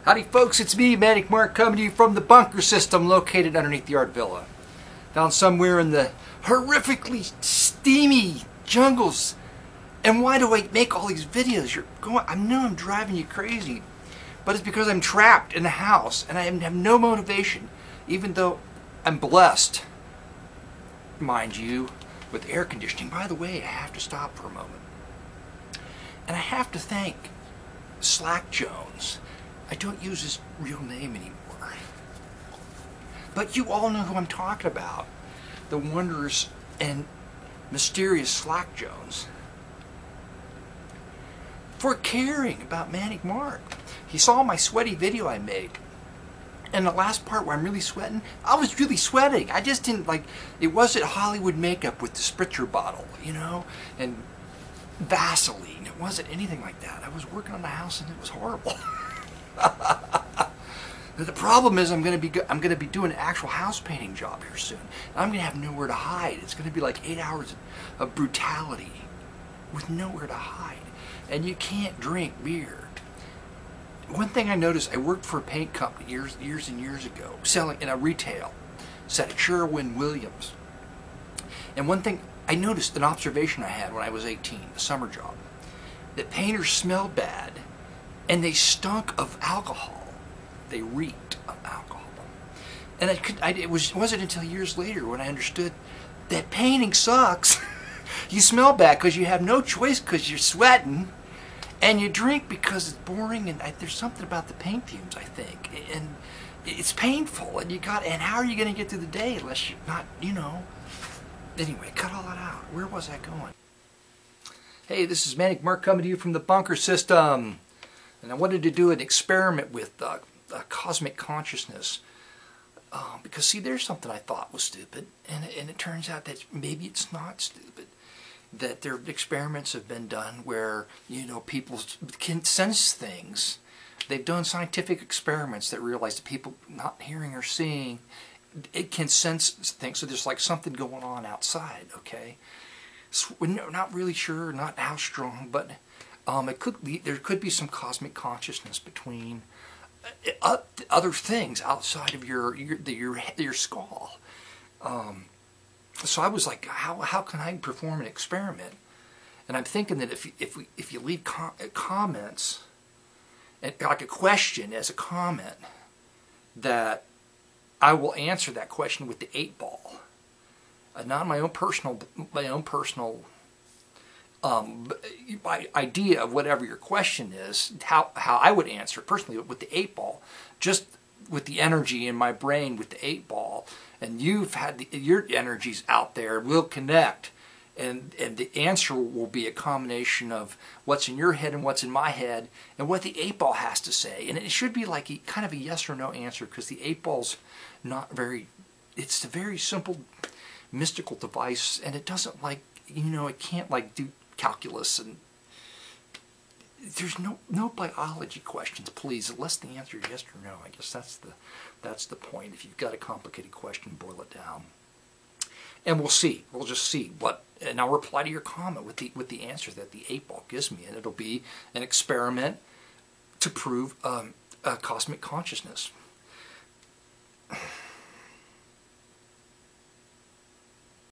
Howdy folks, it's me, Manic Mark, coming to you from the bunker system located underneath the Art Villa. Found somewhere in the horrifically steamy jungles. And why do I make all these videos? I know I'm driving you crazy, but it's because I'm trapped in the house and I have no motivation, even though I'm blessed, mind you, with air conditioning. By the way, I have to stop for a moment. And I have to thank SlackJones. I don't use his real name anymore. But you all know who I'm talking about. The wondrous and mysterious SlackJones. For caring about Manic Mark. He saw my sweaty video I made. And the last part where I'm really sweating, I was really sweating. I just didn't it wasn't Hollywood makeup with the spritzer bottle, you know, and Vaseline. It wasn't anything like that. I was working on the house and it was horrible. The problem is I'm going to be doing an actual house painting job here soon. I'm going to have nowhere to hide. It's going to be like 8 hours of brutality with nowhere to hide. And you can't drink beer. One thing I noticed, I worked for a paint company years and years ago, selling in a retail set at Sherwin-Williams. And one thing I noticed, an observation I had when I was 18, a summer job, that painters smelled bad and they stunk of alcohol. They reeked of alcohol. And it wasn't until years later when I understood that painting sucks. You smell bad because you have no choice because you're sweating, and you drink because it's boring, and there's something about the paint fumes, I think, and it's painful, and how are you going to get through the day unless you're not, you know. Anyway, cut all that out. Where was I going? Hey, this is Manic Mark coming to you from the bunker system. And I wanted to do an experiment with cosmic consciousness. Because, see, there's something I thought was stupid. And it turns out that maybe it's not stupid. That there experiments have been done where, you know, people can sense things. They've done scientific experiments that realize that people not hearing or seeing, it can sense things. So there's like something going on outside, okay? So we're not really sure, not how strong, but there could be some cosmic consciousness between other things outside of your skull. So I was like, how can I perform an experiment? And I'm thinking that if you leave comments, and like a question as a comment, that I will answer that question with the 8-ball. Not my own personal idea of whatever your question is, how I would answer it personally with the 8-ball, just with the energy in my brain with the 8-ball, and you've had your energies out there will connect, and the answer will be a combination of what's in your head and what's in my head and what the 8-ball has to say, and it should be like kind of a yes or no answer, because the 8-ball's not very, it's a very simple mystical device, and it doesn't it can't do calculus, and there's no biology questions, please, unless the answer is yes or no. I guess that's the point. If you've got a complicated question, boil it down, and we'll see. We'll just see what, and I'll reply to your comment with the answer that the 8-ball gives me, and it'll be an experiment to prove cosmic consciousness.